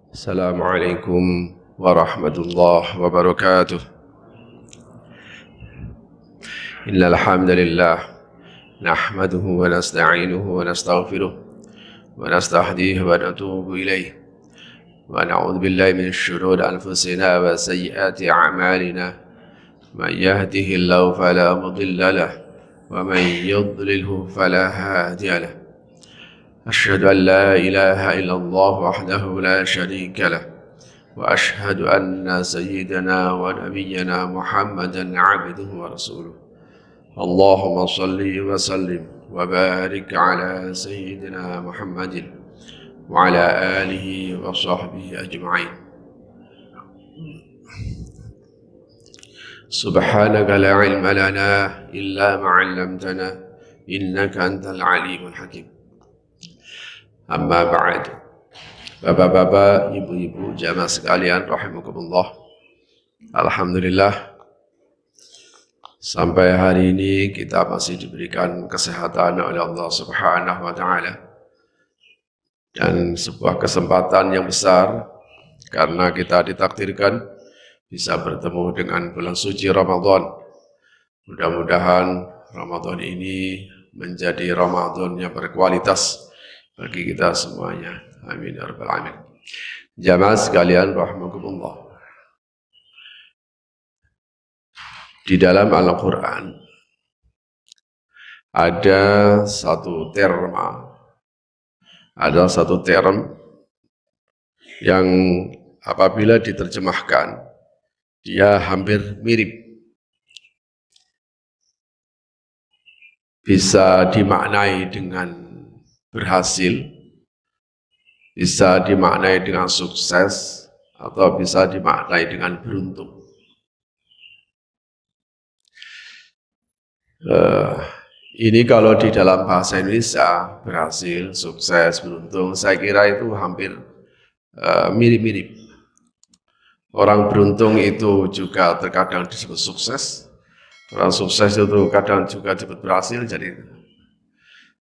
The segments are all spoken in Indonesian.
السلام عليكم ورحمة الله وبركاته. إن الحمد لله نحمده ونستعينه ونستغفره ونستهديه ونتوب إليه ونعوذ بالله من شرور أنفسنا وسيئات أعمالنا. من يهده الله فلا مضل له ومن يضلله فلا هادي له. أشهد أن لا إله إلا الله وحده لا شريك له وأشهد أن سيدنا ونبينا محمدا عبده ورسوله. اللهم صل وسلم وبارك على سيدنا محمد وعلى آله وصحبه أجمعين. سبحانك لا علم لنا إلا ما علمتنا إنك أنت العليم الحكيم. Amma ba'd. Bapak-bapak, ibu-ibu, jamaah sekalian rahimakumullah. Alhamdulillah, sampai hari ini kita masih diberikan kesehatan oleh Allah Subhanahu wa taala. Dan sebuah kesempatan yang besar karena kita ditakdirkan bisa bertemu dengan bulan suci Ramadan. Mudah-mudahan Ramadan ini menjadi Ramadan yang berkualitas bagi kita semuanya. Amin ya rabbal alamin. Jamaah sekalian rahimakumullah. Di dalam Al-Qur'an ada satu term yang apabila diterjemahkan dia hampir mirip. Bisa dimaknai dengan berhasil, bisa dimaknai dengan sukses, atau bisa dimaknai dengan beruntung. Ini kalau di dalam bahasa Indonesia, berhasil, sukses, beruntung, saya kira itu hampir mirip-mirip. Orang beruntung itu juga terkadang disebut sukses, orang sukses itu kadang juga disebut berhasil.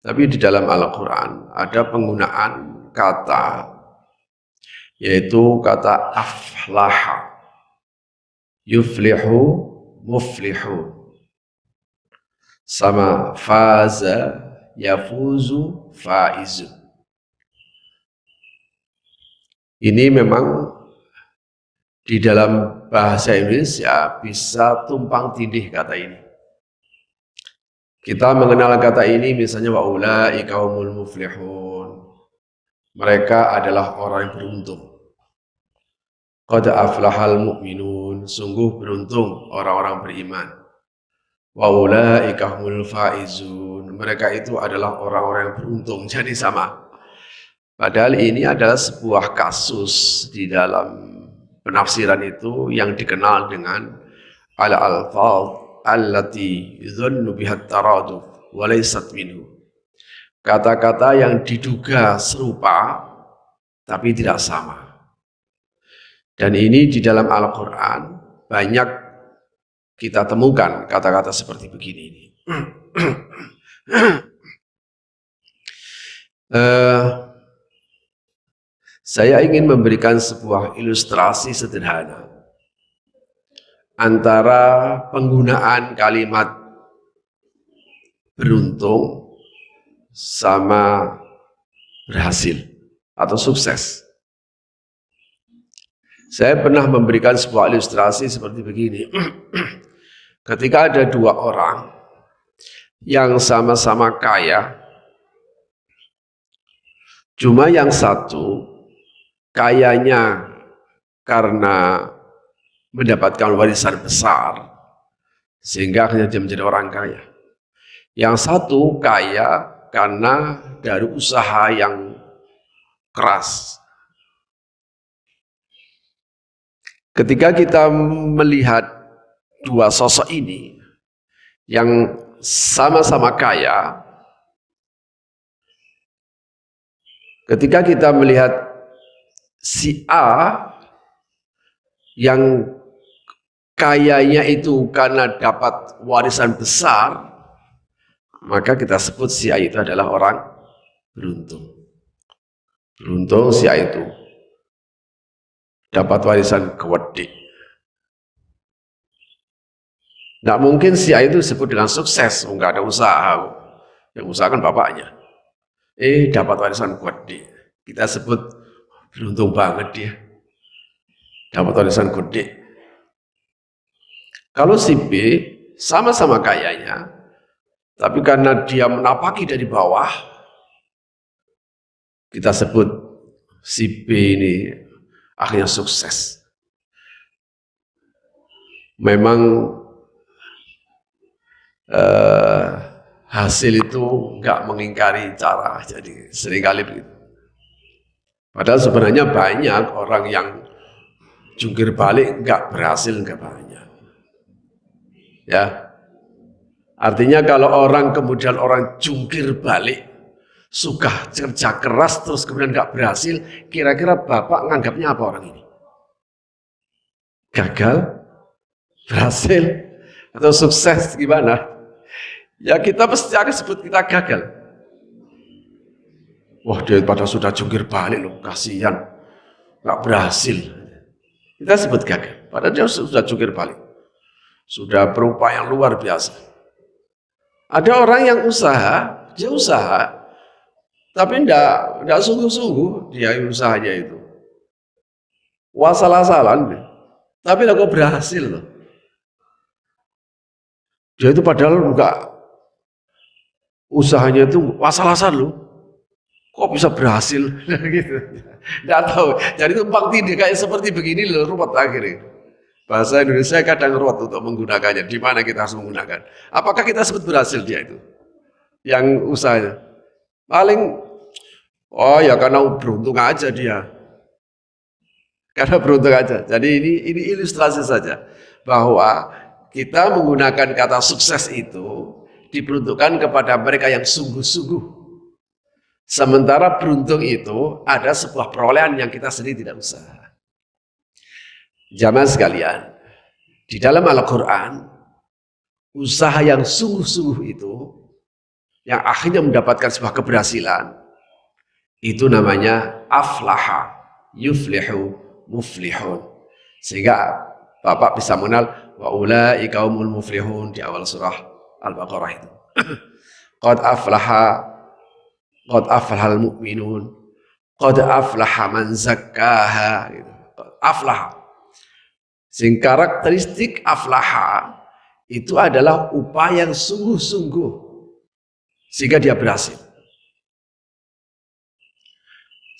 Tapi di dalam Al-Quran ada penggunaan kata, yaitu kata aflaha, yuflihu, muflihu, sama faza, yafuzu, faizu. Ini memang di dalam bahasa Indonesia bisa tumpang tindih kata ini. Kita mengenal kata ini misalnya wa ulaika humul muflihun. Mereka adalah orang yang beruntung. Qad aflahal mu'minun. Sungguh beruntung orang-orang beriman. Wa ulaika humul faizun. Mereka itu adalah orang-orang yang beruntung. Jadi sama. Padahal ini adalah sebuah kasus di dalam penafsiran itu yang dikenal dengan al-alfaz allati yudhannu bihat taraduf wa laysat minhu. Kata-kata yang diduga serupa tapi tidak sama. Dan ini di dalam Al-Qur'an banyak kita temukan kata-kata seperti begini ini. Saya ingin memberikan sebuah ilustrasi sederhana antara penggunaan kalimat beruntung sama berhasil atau sukses. Saya pernah memberikan sebuah ilustrasi seperti begini. Ketika ada dua orang yang sama-sama kaya, cuma yang satu kayanya karena mendapatkan warisan besar, sehingga akhirnya dia menjadi orang kaya. Yang satu kaya karena dari usaha yang keras. Ketika kita melihat dua sosok ini yang sama-sama kaya, ketika kita melihat si A yang kayanya itu karena dapat warisan besar, maka kita sebut si A itu adalah orang beruntung. Beruntung si A itu. dapat warisan gede. Nggak mungkin si A itu disebut dengan sukses, nggak ada usaha. Yang usaha kan bapaknya. Dapat warisan gede. Kita sebut beruntung banget dia. Dapat warisan gede. Kalau si B sama-sama kayanya, tapi karena dia menapaki dari bawah, kita sebut si B ini akhirnya sukses. Memang hasil itu nggak mengingkari cara, jadi seringkali begitu. Padahal sebenarnya banyak orang yang jungkir balik nggak berhasil, nggak banyak. Ya, artinya kalau kemudian orang jungkir balik, suka kerja keras terus kemudian nggak berhasil, kira-kira Bapak nganggapnya apa orang ini? Gagal, berhasil, atau sukses gimana? Ya kita pasti akan sebut kita gagal. Wah, dia pada sudah jungkir balik loh, kasihan, nggak berhasil. Kita sebut gagal, padahal dia sudah jungkir balik, sudah berupaya yang luar biasa. Ada orang yang dia usaha, tapi enggak sungguh-sungguh dia usahanya itu. Wasal-asalan, tapi kok berhasil loh. Dia itu padahal enggak, usahanya itu wasal-asalan loh. Kok bisa berhasil? Gitu. Enggak tahu. Jadi tumpang tindih kayak seperti begini loh, ruwet akhirnya. Bahasa Indonesia kadang ruwet untuk menggunakannya. Di mana kita harus menggunakan? Apakah kita sebut berhasil dia itu? Yang usahanya. Paling, ya karena beruntung aja dia. Karena beruntung aja. Jadi ini ilustrasi saja. Bahwa kita menggunakan kata sukses itu diperuntukkan kepada mereka yang sungguh-sungguh. Sementara beruntung itu ada sebuah perolehan yang kita sendiri tidak usaha. Jamaah sekalian, di dalam Al-Quran, usaha yang sungguh-sungguh itu, yang akhirnya mendapatkan sebuah keberhasilan, itu namanya aflaha, yuflihu, muflihun. Sehingga Bapak bisa mengenal, wa ulaika humul muflihun di awal surah Al-Baqarah itu. Qad aflahal mu'minun, qad aflaha man zakkaha. Aflaha. Sehingga karakteristik aflaha itu adalah upaya yang sungguh-sungguh sehingga dia berhasil.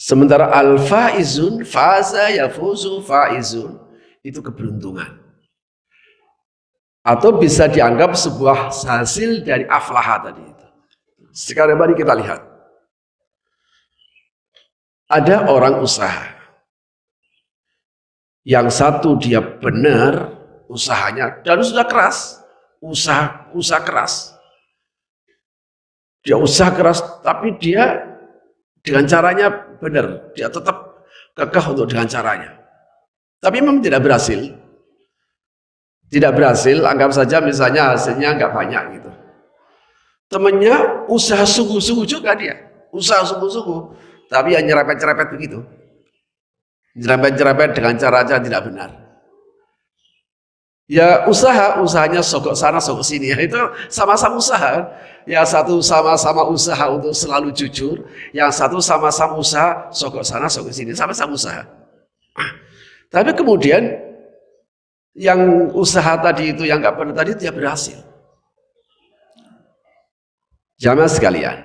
Sementara al-faizun, faza yafuzu faizun, itu keberuntungan. Atau bisa dianggap sebuah hasil dari aflaha tadi itu. Sekarang mari kita lihat. Ada orang usaha. Yang satu dia benar usahanya dan sudah keras. Usaha keras. Dia usaha keras tapi dia dengan caranya benar. Dia tetap kekeh untuk dengan caranya. Tapi memang tidak berhasil. Tidak berhasil, anggap saja misalnya hasilnya nggak banyak gitu. Temennya usaha sungguh-sungguh juga dia. Usaha sungguh-sungguh. Tapi yang nyerepet-nyerepet begitu. Nyerepet-nyerepet dengan cara tidak benar. Ya usahanya sogok sana sogok sini. Ya, itu sama-sama usaha. Yang satu sama-sama usaha untuk selalu jujur. Yang satu sama-sama usaha sogok sana sogok sini. Sama-sama usaha. Tapi kemudian yang usaha tadi itu yang nggak benar tadi dia berhasil. Jamaah sekalian.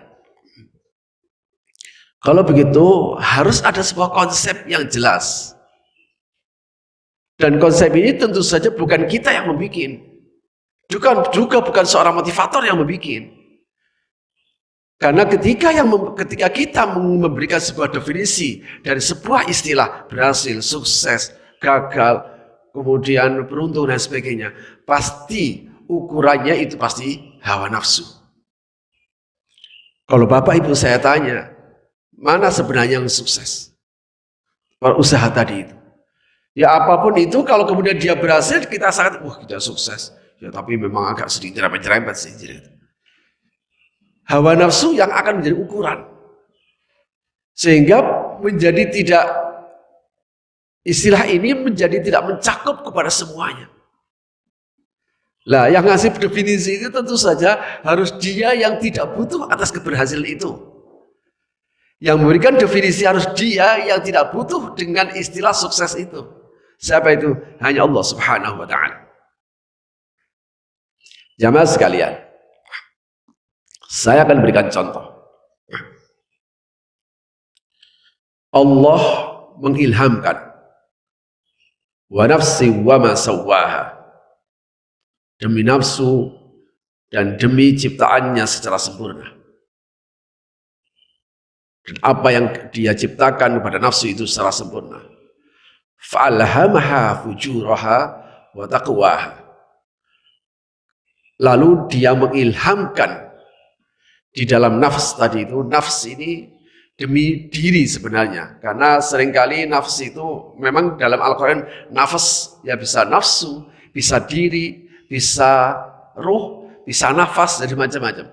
Kalau begitu harus ada sebuah konsep yang jelas. Dan konsep ini tentu saja bukan kita yang membuat. Juga bukan seorang motivator yang membuat. Karena ketika kita memberikan sebuah definisi dari sebuah istilah berhasil, sukses, gagal, kemudian beruntung dan sebagainya, pasti ukurannya itu pasti hawa nafsu. Kalau Bapak Ibu saya tanya, mana sebenarnya yang sukses? Usaha tadi itu. Ya apapun itu kalau kemudian dia berhasil kita sangat, kita sukses. Ya tapi memang agak sedikit nyerempet sih. Hawa nafsu yang akan menjadi ukuran. Sehingga menjadi tidak istilah ini menjadi tidak mencakup kepada semuanya. Lah, yang ngasih definisi itu tentu saja harus dia yang tidak butuh atas keberhasilan itu. Yang memberikan definisi harus dia yang tidak butuh dengan istilah sukses itu. Siapa itu? Hanya Allah Subhanahu wa ta'ala. Jamaah sekalian, saya akan berikan contoh. Allah mengilhamkan wa nafsi wa ma sawwaha, demi nafsu dan demi ciptaannya secara sempurna. Dan apa yang dia ciptakan pada nafsu itu secara sempurna. Fa'alhamaha fujuraha wa taqwaha. Lalu dia mengilhamkan di dalam nafs tadi itu, nafs ini demi diri sebenarnya. Karena seringkali nafs itu memang dalam Al-Quran nafas ya bisa nafsu, bisa diri, bisa ruh, bisa nafas, jadi macam-macam.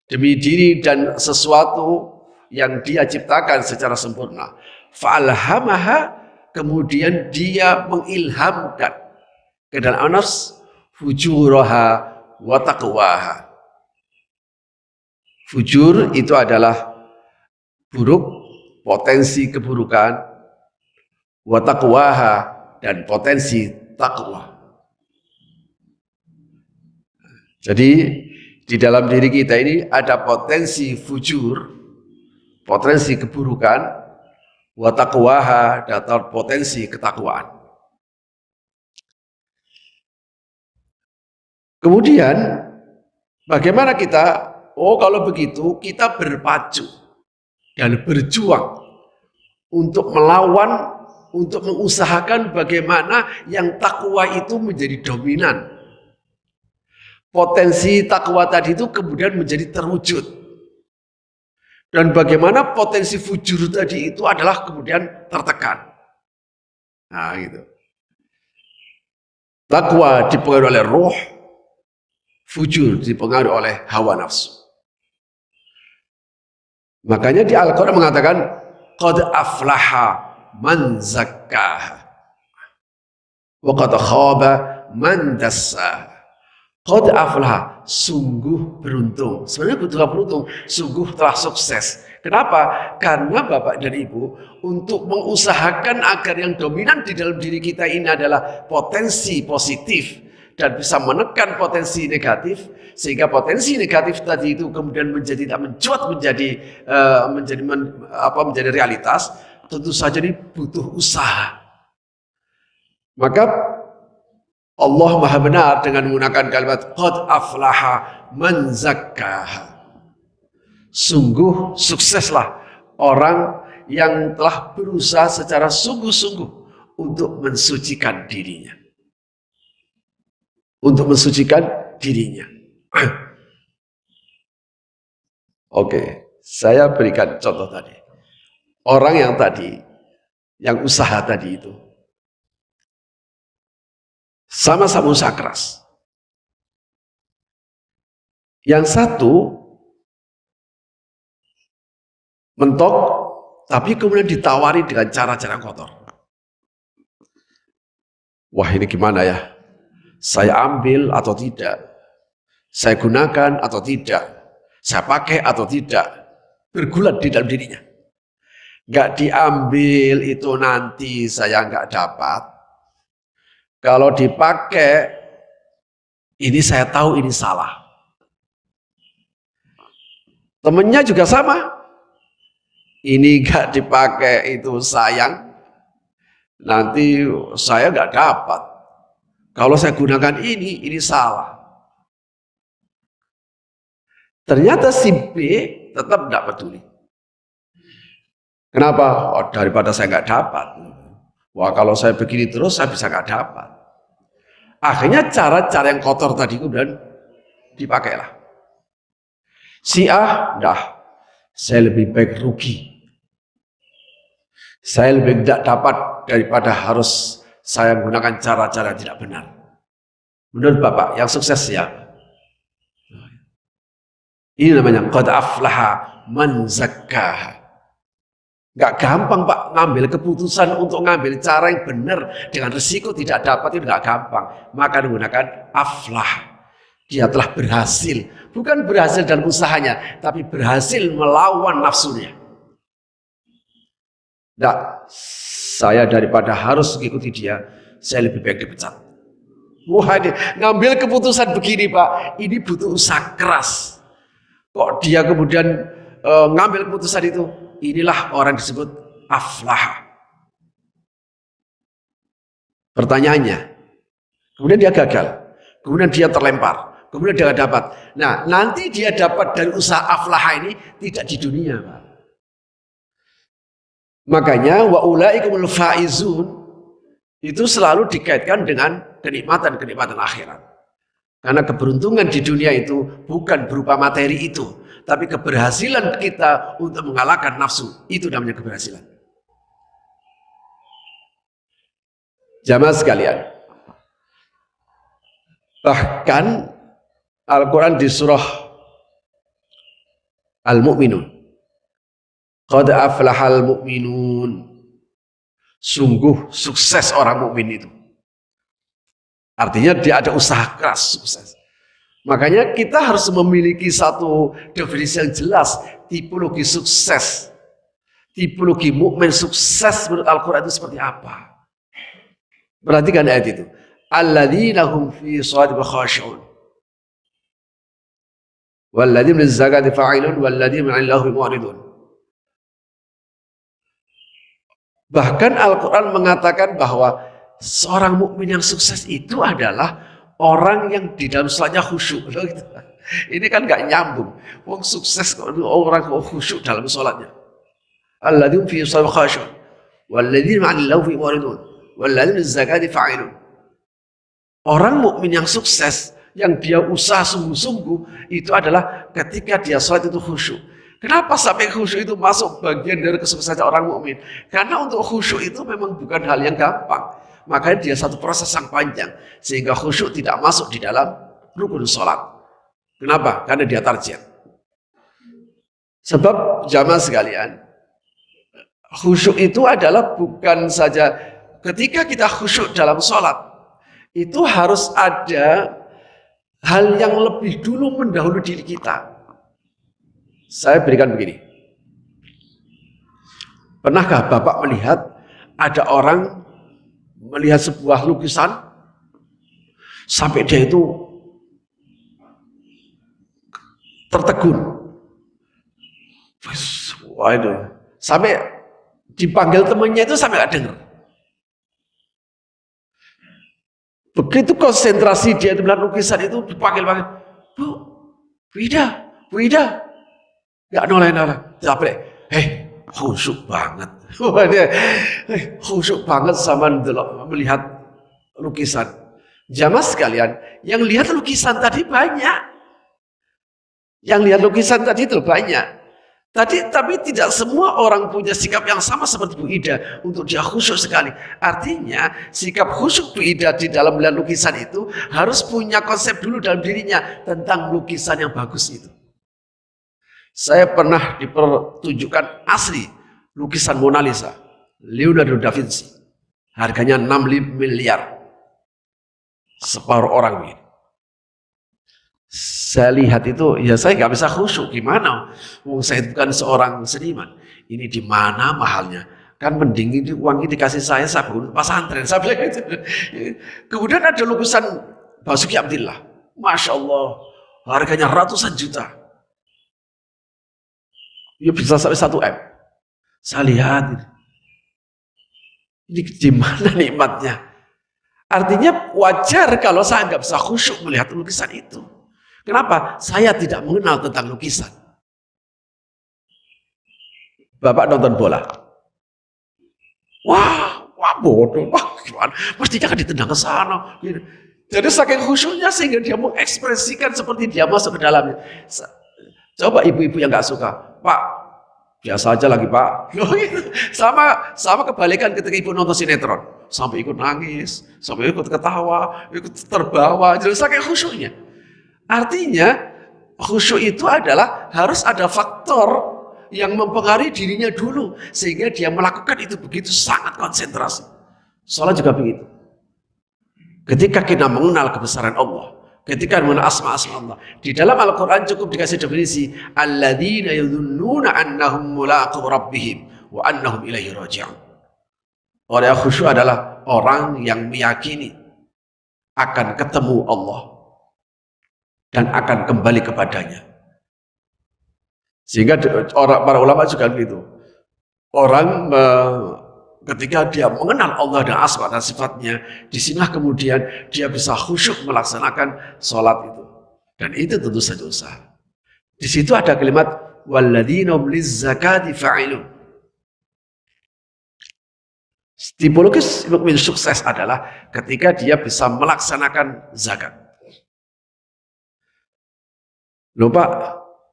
Demi diri dan sesuatu yang dia ciptakan secara sempurna. Fa'alhamaha, kemudian dia mengilhamkan ke dalam nafs fujuraha wa taqwaha. Fujur itu adalah buruk, potensi keburukan, wa taqwaha, dan potensi takwa. Jadi di dalam diri kita ini ada potensi fujur, potensi keburukan, wa taqwaha, dan potensi ketakwaan. Kemudian bagaimana kita? Oh, kalau begitu kita berpacu dan berjuang untuk melawan, untuk mengusahakan bagaimana yang takwa itu menjadi dominan. Potensi takwa tadi itu kemudian menjadi terwujud. Dan bagaimana potensi fujur tadi itu adalah kemudian tertekan. Nah, gitu. Takwa dipengaruhi oleh roh, fujur dipengaruhi oleh hawa nafsu. Makanya di Al-Quran mengatakan qad aflaha man zakkaha wa qad khaba man dassaha. Qad aflaha, sungguh beruntung. Sebenarnya bukan beruntung, sungguh telah sukses. Kenapa? Karena Bapak dan Ibu untuk mengusahakan agar yang dominan di dalam diri kita ini adalah potensi positif dan bisa menekan potensi negatif, sehingga potensi negatif tadi itu kemudian menjadi tidak mencuat menjadi realitas. Tentu saja ini butuh usaha. Maka Allah Maha benar dengan menggunakan kalimat qad aflaha man zakkaha. Sungguh sukseslah orang yang telah berusaha secara sungguh-sungguh untuk mensucikan dirinya. Untuk mensucikan dirinya. Oke, saya berikan contoh tadi. Orang yang tadi, yang usaha tadi itu, sama-sama usaha keras. Yang satu mentok, tapi kemudian ditawari dengan cara-cara kotor. Wah, ini gimana ya? Saya ambil atau tidak? Saya gunakan atau tidak? Saya pakai atau tidak? Bergulat di dalam dirinya. Gak diambil itu nanti saya gak dapat. Kalau dipakai, ini saya tahu ini salah. Temennya juga sama. Ini gak dipakai itu sayang, nanti saya gak dapat. Kalau saya gunakan ini salah. Ternyata si B tetap gak peduli. Kenapa? Oh, daripada saya gak dapat. Wah, kalau saya begini terus saya bisa gak dapat. Akhirnya cara-cara yang kotor tadi kemudian dipakailah. Si A, saya lebih baik rugi. Saya lebih tidak dapat daripada harus saya menggunakan cara-cara tidak benar. Menurut Bapak, yang sukses siapa? Ini namanya qad aflaha man zakkaha. Gak gampang Pak Pak, ngambil keputusan untuk ngambil cara yang benar dengan risiko tidak dapat itu nggak gampang. Maka menggunakan aflah. Dia telah berhasil. Bukan berhasil dalam usahanya, tapi berhasil melawan nafsunya. Nggak, saya daripada harus mengikuti dia, saya lebih baik dipecat. Wah, ini ngambil keputusan begini Pak, ini butuh usaha keras. Kok dia kemudian ngambil keputusan itu? Inilah orang disebut aflah. Pertanyaannya, kemudian dia gagal, kemudian dia terlempar, kemudian dia nggak dapat. Nah, nanti dia dapat dari usaha aflah ini tidak di dunia, Pak. Makanya wa ulaikumul faizun itu selalu dikaitkan dengan kenikmatan-kenikmatan akhirat. Karena keberuntungan di dunia itu bukan berupa materi itu, tapi keberhasilan kita untuk mengalahkan nafsu, itu namanya keberhasilan. Jamaah sekalian, bahkan Al-Quran di surah Al-Mu'minun, qad aflahal mu'minun, sungguh sukses orang mukmin itu. Artinya dia ada usaha keras sukses. Makanya kita harus memiliki satu definisi yang jelas, tipologi sukses. Tipologi mukmin sukses menurut Al-Quran itu seperti apa? Perhatikan ayat itu. Alladzina hum fi shalatihim khashi'un. Walladzina lizakati fa'ilun walladzina 'anil lahwi mu'ridun. Bahkan Al-Quran mengatakan bahwa seorang mukmin yang sukses itu adalah orang yang di dalam salatnya khusyuk. Ini kan gak nyambung. Wong sukses orang khusyuk dalam salatnya. Alladzina fi shalatihim khashi'un walladzina 'anil lahwi mu'ridun walladzina lizakati fa'ilun. Orang mukmin yang sukses, yang dia usaha sungguh-sungguh, itu adalah ketika dia salat itu khusyuk. Kenapa sampai khusyuk itu masuk bagian dari kesuksesan orang mukmin? Karena untuk khusyuk itu memang bukan hal yang gampang. Makanya dia satu proses yang panjang, sehingga khusyuk tidak masuk di dalam rukun sholat. Kenapa? Karena dia target. Sebab jamaah sekalian, khusyuk itu adalah bukan saja ketika kita khusyuk dalam sholat, itu harus ada hal yang lebih dulu mendahului diri kita. Saya berikan begini. Pernahkah Bapak melihat ada orang melihat sebuah lukisan sampai dia itu tertegun? Wah, itu sampai dipanggil temannya itu sampai gak dengar. Begitu konsentrasi dia melihat lukisan itu, dipanggil-panggil, Bu Ida, gak noleh-noleh, sampai, khusyuk banget. Khusyuk banget sama melihat lukisan. Jamaah sekalian, yang lihat lukisan tadi banyak. Yang lihat lukisan tadi itu banyak. Tapi tidak semua orang punya sikap yang sama seperti Bu Ida untuk dia khusyuk sekali. Artinya sikap khusyuk Bu Ida di dalam melihat lukisan itu harus punya konsep dulu dalam dirinya tentang lukisan yang bagus itu. Saya pernah dipertunjukkan asli lukisan Mona Lisa, Leonardo da Vinci. Harganya 6 miliar. Separuh orang begini. Saya lihat itu, ya saya nggak bisa khusyuk. Gimana? Saya bukan seorang seniman. Ini di mana mahalnya? Kan mending ini uang ini dikasih saya bangun pesantren. Saya bilang gitu. Kemudian ada lukisan Basuki Abdillah. Masya Allah, harganya ratusan juta. Ya bisa sampai 1 M. Saya lihat ini di mana nikmatnya. Artinya wajar kalau saya nggak bisa khusyuk melihat lukisan itu. Kenapa? Saya tidak mengenal tentang lukisan. Bapak nonton bola. Wah bodoh. Wah gimana? Mestinya kan ditendang ke sana. Jadi saking khusyuknya sehingga dia mengekspresikan seperti dia masuk ke dalamnya. Coba ibu-ibu yang nggak suka, Pak, biasa aja lagi Pak. Sama kebalikan ketika ibu nonton sinetron, sampai ikut nangis, sampai ikut ketawa, ikut terbawa. Jadi saking khusyuknya. Artinya khusyuk itu adalah harus ada faktor yang mempengaruhi dirinya dulu sehingga dia melakukan itu begitu sangat konsentrasi. Sholat juga begitu. Ketika kita mengenal kebesaran Allah, ketika mengenal asma-asma Allah, di dalam Al-Quran cukup dikasih definisi alladzina yadhunnuna annahum mulaqu rabbihim wa annahum ilaihi raji'un. Orang yang khusyuk adalah orang yang meyakini akan ketemu Allah dan akan kembali kepadanya. Sehingga para ulama juga begitu. Orang ketika dia mengenal Allah dan asma dan sifatnya, disinilah kemudian dia bisa khusyuk melaksanakan sholat itu. Dan itu tentu saja usaha. Di situ ada kalimat walladzina hum lizzakati fa'ilun. Tipologis mukmin sukses adalah ketika dia bisa melaksanakan zakat. Loh Pak,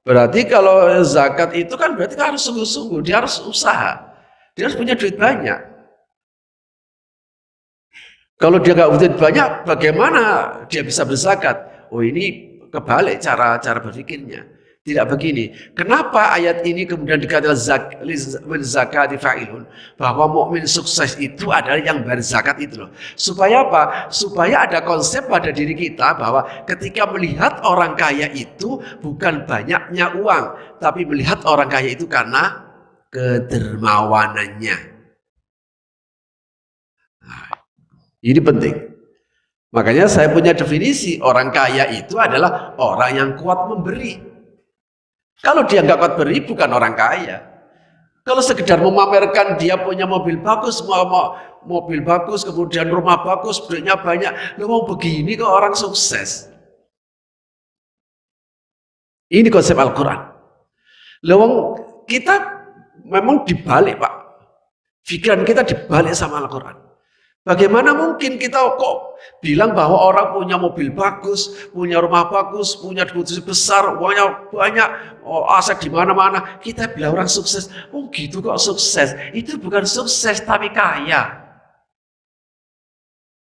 berarti kalau zakat itu kan berarti harus sungguh-sungguh, dia harus usaha, dia harus punya duit banyak. Kalau dia nggak punya duit banyak, bagaimana dia bisa berzakat? Oh ini kebalik cara berpikirnya. Tidak begini. Kenapa ayat ini kemudian dikatakan zakat fa'ilun? Bahwa mukmin sukses itu adalah yang berzakat itu loh. Supaya apa? Supaya ada konsep pada diri kita bahwa ketika melihat orang kaya itu bukan banyaknya uang, tapi melihat orang kaya itu karena kedermawanannya. Nah, ini penting. Makanya saya punya definisi orang kaya itu adalah orang yang kuat memberi. Kalau dia nggak kuat beri, bukan orang kaya. Kalau sekedar memamerkan dia punya mobil bagus, mobil bagus, kemudian rumah bagus, duitnya banyak, lo mau begini kok orang sukses. Ini konsep Al-Quran. Kita memang dibalik Pak. Pikiran kita dibalik sama Al-Quran. Bagaimana mungkin kita kok bilang bahwa orang punya mobil bagus, punya rumah bagus, punya duit besar, uangnya banyak, aset di mana-mana. Kita bilang orang sukses. Oh gitu kok sukses. Itu bukan sukses tapi kaya.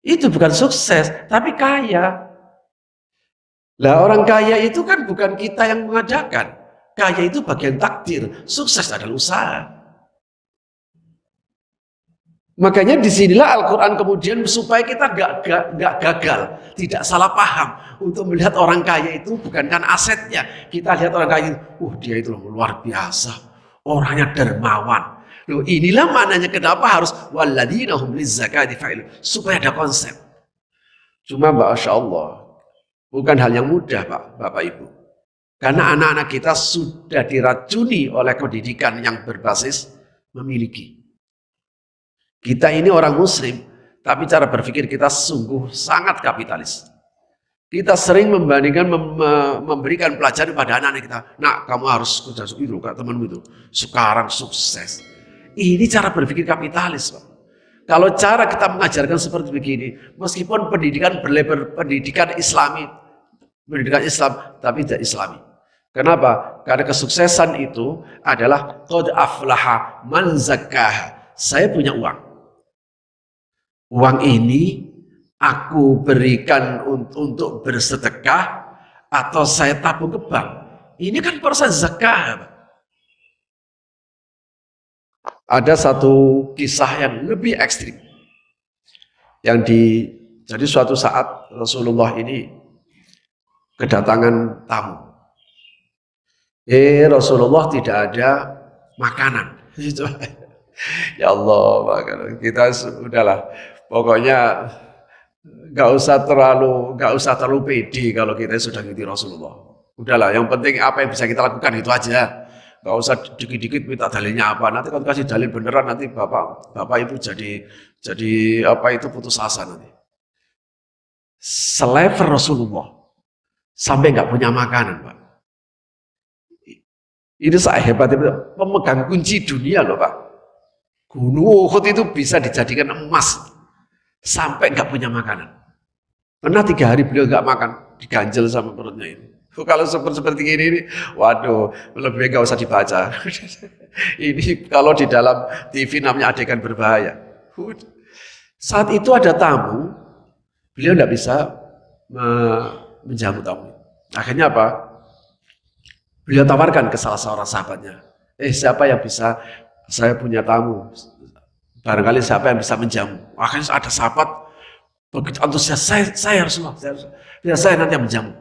Itu bukan sukses tapi kaya. Lah orang kaya itu kan bukan kita yang mengadakan. Kaya itu bagian takdir. Sukses adalah usaha. Makanya disinilah Al-Quran kemudian supaya kita gak gagal, tidak salah paham untuk melihat orang kaya itu bukan kan asetnya. Kita lihat orang kaya itu, dia itu luar biasa, orangnya dermawan. Loh inilah maknanya kenapa harus walladzina hum lizzakati fa'ilun, supaya ada konsep. Cuma Masya Allah, bukan hal yang mudah Pak, Bapak Ibu. Karena anak-anak kita sudah diracuni oleh pendidikan yang berbasis memiliki. Kita ini orang muslim, tapi cara berpikir kita sungguh sangat kapitalis. Kita sering membandingkan, memberikan pelajaran pada anak-anak kita. Nah, kamu harus kerja itu, kak temanmu itu. Sekarang sukses. Ini cara berpikir kapitalis, Pak. Kalau cara kita mengajarkan seperti begini, meskipun pendidikan berlabel pendidikan Islami, pendidikan Islam, tapi tidak Islami. Kenapa? Karena kesuksesan itu adalah qad aflaha man zakkaha. Saya punya uang. Uang ini aku berikan untuk bersedekah atau saya tabung ke bank. Ini kan proses zakat. Ada satu kisah yang lebih ekstrim. Jadi suatu saat Rasulullah ini kedatangan tamu. Rasulullah tidak ada makanan. Ya Allah, makanan. Kita sudahlah. Pokoknya nggak usah terlalu pede kalau kita sudah ngikuti Rasulullah. Udahlah, yang penting apa yang bisa kita lakukan itu aja. Nggak usah dikit-dikit minta dalilnya apa. Nanti kalau kasih dalil beneran nanti bapak itu jadi apa itu putus asa nanti. Selevel Rasulullah sampai nggak punya makanan, Pak. Ini saya hebat pemegang kunci dunia loh, Pak. Gunung Uhud itu bisa dijadikan emas. Sampai nggak punya makanan. Pernah 3 hari beliau nggak makan, diganjel sama perutnya ini. Kalau seperti ini, waduh, lebih nggak usah dibaca. Ini kalau di dalam TV namanya adegan berbahaya. Saat itu ada tamu, beliau nggak bisa menjamu tamu. Akhirnya apa? Beliau tawarkan ke salah seorang sahabatnya. Siapa yang bisa, saya punya tamu, barangkali siapa yang bisa menjamu. Akhirnya ada sahabat begitu antusias, saya Rasulullah, biar saya nanti yang menjamu,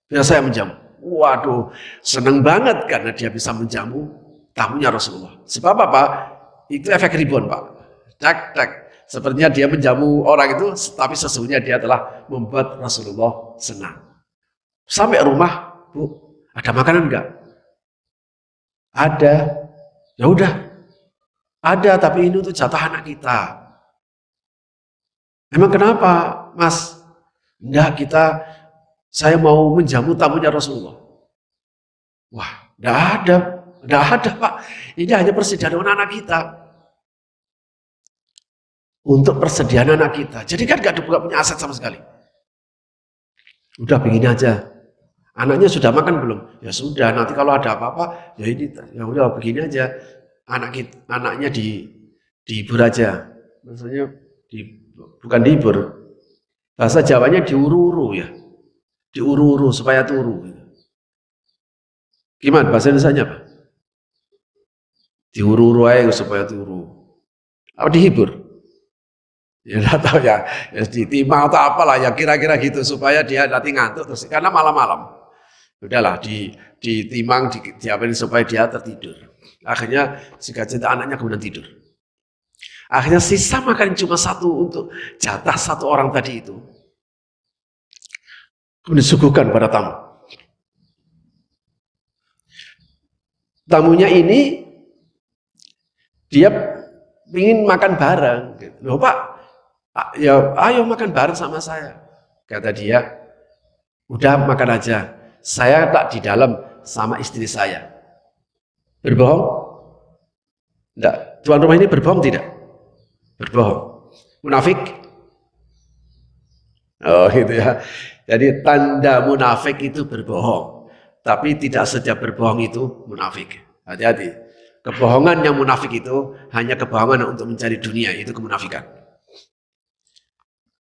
biar saya menjamu. Waduh, seneng banget karena dia bisa menjamu tamunya Rasulullah. Sebab apa? Itu efek ribon, Pak. Tak. Sepertinya dia menjamu orang itu, tapi sesungguhnya dia telah membuat Rasulullah senang. Sampai rumah, Bu, ada makanan enggak? Ada. Ya udah, ada, tapi ini untuk jatah anak kita. Emang kenapa, Mas? Enggak, saya mau menjamu tamunya Rasulullah. Wah, enggak ada, Pak. Ini hanya persediaan anak kita. Untuk persediaan anak kita. Jadi kan enggak punya aset sama sekali. Udah begini aja. Anaknya sudah makan belum? Ya sudah, nanti kalau ada apa-apa, ya ini, ya udah begini aja. Anaknya dihibur aja. Maksudnya bukan dihibur. Bahasa Jawanya diuru-uru ya. Diuru-uru supaya turu. Gimana bahasa Indonesianya, Pak? Diuru-uru aja supaya turu. Apa dihibur? Ya enggak tahu ya ditimang atau apalah ya kira-kira gitu supaya dia nanti ngantuk terus karena malam-malam. Udahlah ditimang diapain supaya dia tertidur. Akhirnya jika cinta anaknya kemudian tidur. Akhirnya sisa makan cuma satu untuk jatah satu orang tadi itu. Kemudian disuguhkan pada tamu. Tamunya ini dia ingin makan bareng. Loh Pak, ya ayo makan bareng sama saya. Kata dia, udah makan aja. Saya tak di dalam sama istri saya. Berbohong? Enggak. Tuan rumah ini berbohong tidak? Berbohong. Munafik? Oh gitu ya. Jadi tanda munafik itu berbohong. Tapi tidak setiap berbohong itu munafik. Hati-hati. Kebohongan yang munafik itu hanya kebohongan untuk mencari dunia. Itu kemunafikan.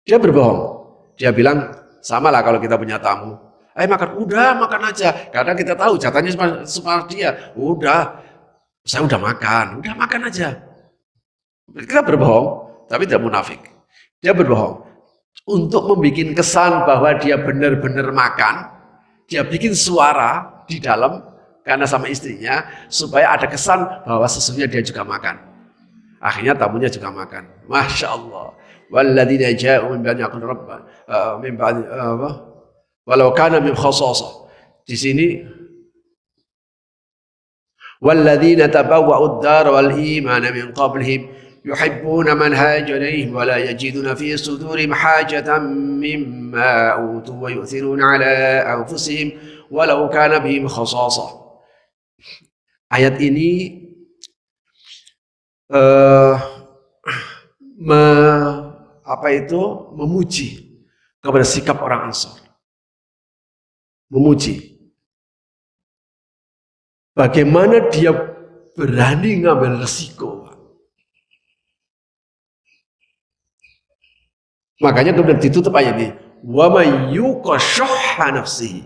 Dia berbohong. Dia bilang, sama lah kalau kita punya tamu. Ayo makan, udah makan aja. Karena kita tahu jatahnya sama dia. Udah, saya udah makan aja. Kita berbohong, tapi tidak munafik. Dia berbohong. Untuk membuat kesan bahwa dia benar-benar makan, dia bikin suara di dalam, karena sama istrinya, supaya ada kesan bahwa sesungguhnya dia juga makan. Akhirnya tamunya juga makan. Masya Allah. Walladzina ja'u min ba'di yaqulu rabbana min ba'di walau kana min khasasah. Di sini walladzina tabawwa'ud dar wal iman min qablihim yuhibbuna man hajara ilaihim wa la yajiduna fi sudurihim hajatan mimma utu wa yu'thiruna ala anfusihim walau kana bihim khasasah. Ayat ini memuji kepada sikap orang Ansor. Memuji bagaimana dia berani ngambil resiko. Makanya kemudian ditutup ayat ini, wa may yuqa syuhha nafsihi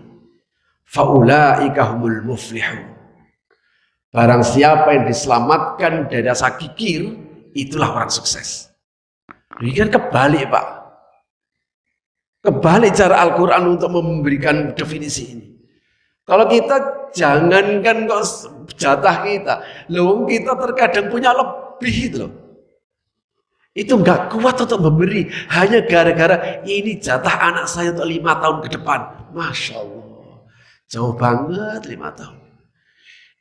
fa ulaika humul muflihun. Barang siapa yang diselamatkan dari rasa kikir, itulah orang sukses. Ini kan kebalik, Pak. Kebalik cara Al-Quran untuk memberikan definisi ini. Kalau kita jangankan kok jatah kita, loh kita terkadang punya lebih itu loh. Itu nggak kuat untuk memberi hanya gara-gara ini jatah anak saya untuk 5 tahun ke depan. Masya Allah, jauh banget 5 tahun.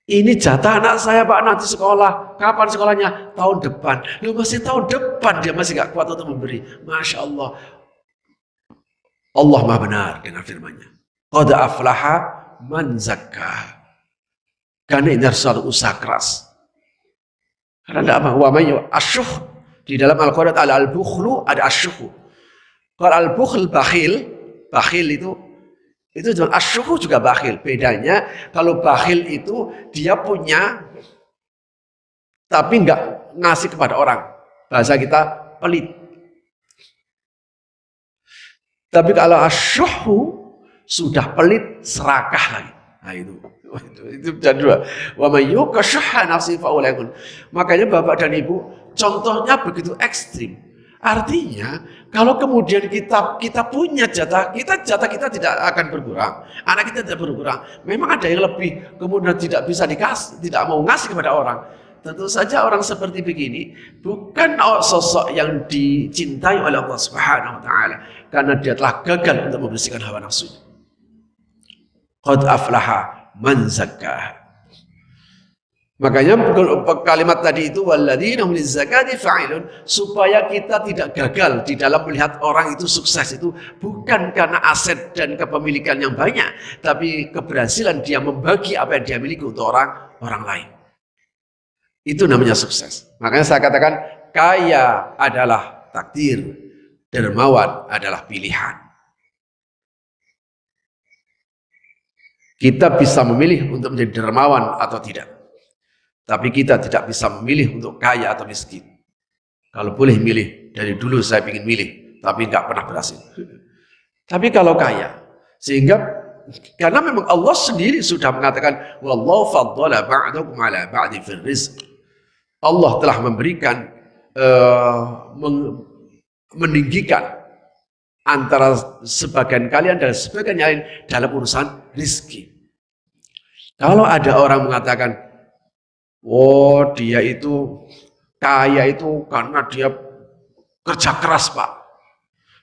Ini jatah anak saya Pak nanti sekolah. Kapan sekolahnya? Tahun depan. Loh masih tahun depan dia masih nggak kuat untuk memberi. Masya Allah. Allah Maha benar dengan firman-Nya. Qad aflaha man zakka. Karena ini harus suatu usaha keras. Karena tidak apa. Wa may asyuh. Di dalam Al-Quran ada al-bukhlu, ada asyuh. Kalau al-bukhl bakhil itu asyuh juga bakhil. Bedanya kalau bakhil itu dia punya tapi nggak ngasih kepada orang. Bahasa kita pelit. Tapi kalau asyuhu sudah pelit serakah lagi. Nah itu Itu dan dua. Wa may yuqa syuhha nafsihi fa ulaika. Makanya Bapak dan Ibu, contohnya begitu ekstrim. Artinya, kalau kemudian kita punya jatah kita tidak akan berkurang. Anak kita tidak berkurang. Memang ada yang lebih, kemudian tidak bisa dikasih, tidak mau ngasih kepada orang. Tentu saja orang seperti begini bukan sosok yang dicintai oleh Allah Subhanahu wa taala karena dia telah gagal untuk membersihkan hawa nafsunya. Qad aflaha man zakkaha. Makanya kalimat tadi itu walladzina hum lizzakati fa'ilun, supaya kita tidak gagal di dalam melihat orang itu sukses itu bukan karena aset dan kepemilikan yang banyak, tapi keberhasilan dia membagi apa yang dia miliki untuk orang lain. Itu namanya sukses. Makanya saya katakan kaya adalah takdir, dermawan adalah pilihan. Kita bisa memilih untuk menjadi dermawan atau tidak. Tapi kita tidak bisa memilih untuk kaya atau miskin. Kalau boleh milih, dari dulu saya ingin milih, tapi nggak pernah berhasil. Tapi kalau kaya, sehingga karena memang Allah sendiri sudah mengatakan, wallahu faddala ba'dakum ala ba'di fil rizq. Allah telah memberikan, meninggikan antara sebagian kalian dan sebagian lain dalam urusan rizki. Kalau ada orang mengatakan, oh dia itu kaya itu karena dia kerja keras Pak.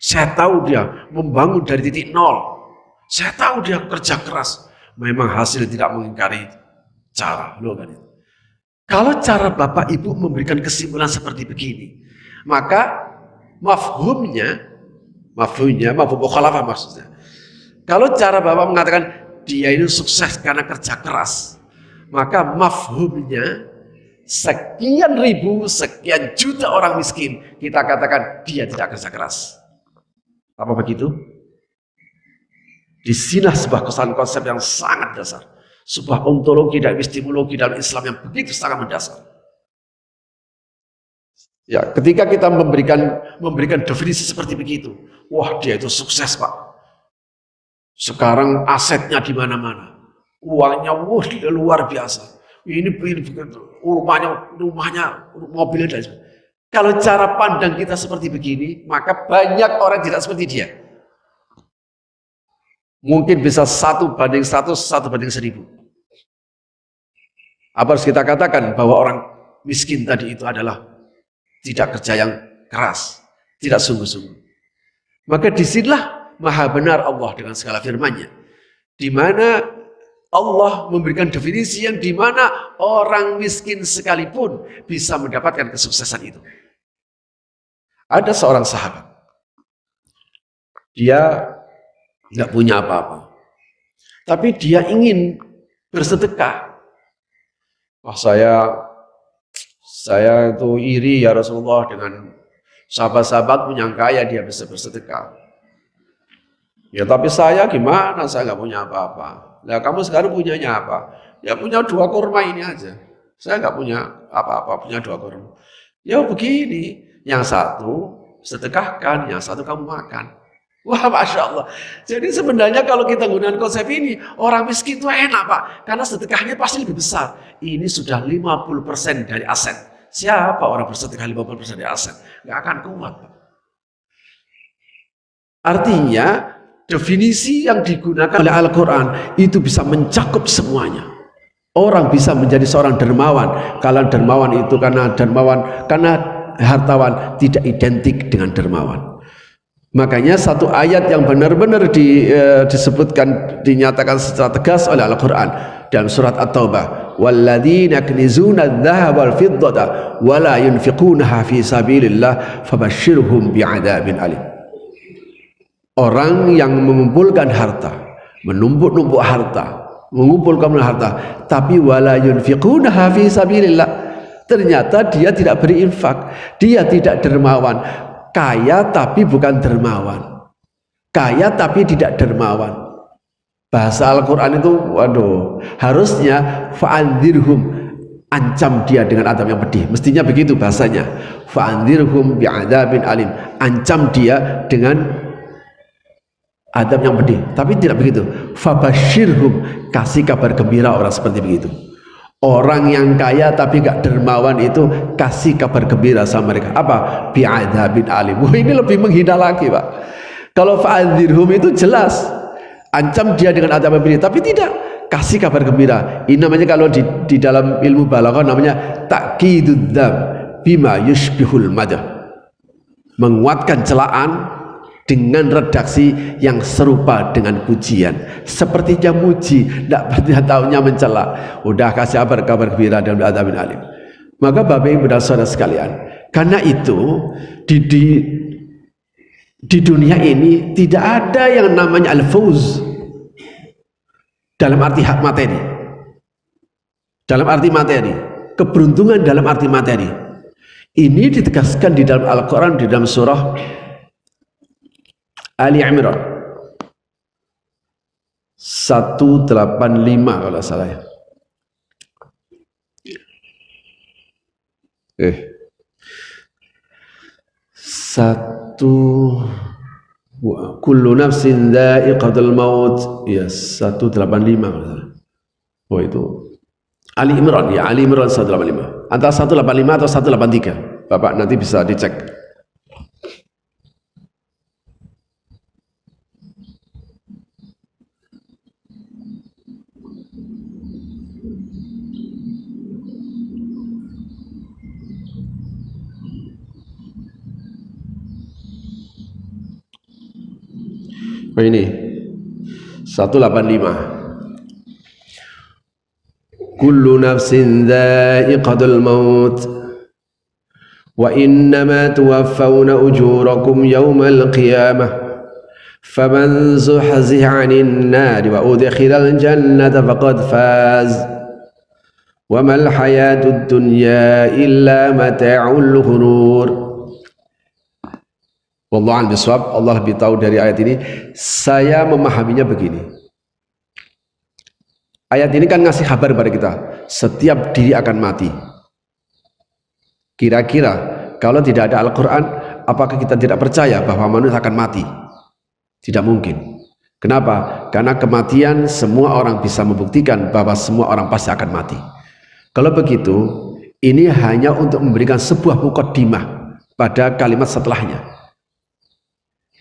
Saya tahu dia membangun dari titik nol. Saya tahu dia kerja keras. Memang hasil tidak mengingkari cara. Loh kan itu. Kalau cara Bapak Ibu memberikan kesimpulan seperti begini, maka mafhum mukhalafah maksudnya. Kalau cara Bapak mengatakan dia ini sukses karena kerja keras, maka mafhumnya sekian ribu, sekian juta orang miskin, kita katakan dia tidak kerja keras. Apa begitu? Di sini sebuah konsep yang sangat dasar. Sebuah ontologi dan epistemologi dalam Islam yang begitu sangat mendasar. Ya, ketika kita memberikan definisi seperti begitu, wah dia itu sukses Pak. Sekarang asetnya di mana-mana, uangnya luar biasa. Ini rumahnya, mobilnya dan sebagainya. Kalau cara pandang kita seperti begini, maka banyak orang tidak seperti dia. Mungkin bisa 1 banding 100, 1 banding 1000. Apa harus kita katakan bahwa orang miskin tadi itu adalah tidak kerja yang keras, tidak sungguh-sungguh. Maka disinilah maha benar Allah dengan segala firman-Nya, di mana Allah memberikan definisi yang di mana orang miskin sekalipun bisa mendapatkan kesuksesan itu. Ada seorang sahabat, dia nggak punya apa-apa, tapi dia ingin bersedekah. Wah saya itu iri ya Rasulullah dengan sahabat-sahabatmu yang kaya dia bisa bersedekah. Ya tapi saya gimana? Saya nggak punya apa-apa. Nah kamu sekarang punyanya apa? Ya punya 2 kurma ini aja. Saya nggak punya apa-apa, punya 2 kurma. Ya begini, yang satu sedekahkan, yang satu kamu makan. Wah Masya Allah. Jadi sebenarnya kalau kita gunakan konsep ini, orang miskin itu enak Pak. Karena sedekahnya pasti lebih besar. Ini sudah 50% dari aset. Siapa orang bersedekah 50% dari aset? Nggak akan kuat Pak. Artinya, definisi yang digunakan oleh Al-Quran itu bisa mencakup semuanya. Orang bisa menjadi seorang dermawan. Kalau dermawan itu karena hartawan tidak identik dengan dermawan. Makanya satu ayat yang benar-benar disebutkan, dinyatakan secara tegas oleh Al-Quran dalam surat At-Taubah, walladzina yaknizuna adh-dhahaba wal-fiddata wa la yunfiqunaha fi sabilillah fabashshirhum bi'adzabin alim. Orang yang mengumpulkan harta, menumpuk-numpuk harta, mengumpulkan harta, tapi wala yunfiqunaha fi sabilillah, ternyata dia tidak berinfak, dia tidak dermawan. Kaya tapi bukan dermawan, kaya tapi tidak dermawan. Bahasa Al-Quran itu, waduh, harusnya fa'anzirhum, ancam dia dengan adab yang pedih. Mestinya begitu bahasanya, fa'anzirhum bi'adzabin alim, ancam dia dengan adab yang pedih. Tapi tidak begitu. Fabashirhum, kasih kabar gembira orang seperti begitu. Orang yang kaya tapi gak dermawan itu kasih kabar gembira sama mereka. Apa? Bi'adzabin alim. Wah, ini lebih menghina lagi, Pak. Kalau fa'adzirhum itu jelas ancam dia dengan adab yang pedih, tapi tidak, kasih kabar gembira. Ini namanya kalau di dalam ilmu balaghah namanya ta'kidud dzam bima yushbihul madah. Menguatkan celaan dengan redaksi yang serupa dengan pujian, sepertinya muji, tidak tahunya mencela. Udah kasih kabar gembira dan adzabin alim. Maka Bapak Ibu dan saudara sekalian, karena itu di dunia ini tidak ada yang namanya al-fawz dalam arti hak materi, dalam arti materi, keberuntungan dalam arti materi. Ini ditegaskan di dalam Al-Quran, di dalam surah Ali Imran 185 kalau salah ya. Kullu nafsin dha'iqatul maut ya 185 kalau salah. Oh itu Ali Imran ya, Ali Imran 185. Antara 185 atau 183. Bapak nanti bisa dicek. Oh ini 185. Kullu nafsin dha'iqatul maut wa innama tuwaffawna ujurakum yawmal qiyamah faman zuhziha 'anil nari wa udkhilal jannata faqad faz wa mal hayatud dunya illa mata'ul ghurur. Wallahu a'lam bishawab. Allah lebih tahu dari ayat ini. Saya memahaminya begini. Ayat ini kan ngasih kabar pada kita, setiap diri akan mati. Kira-kira kalau tidak ada Al-Quran, apakah kita tidak percaya bahwa manusia akan mati? Tidak mungkin. Kenapa? Karena kematian semua orang bisa membuktikan bahwa semua orang pasti akan mati. Kalau begitu, ini hanya untuk memberikan sebuah muqaddimah pada kalimat setelahnya.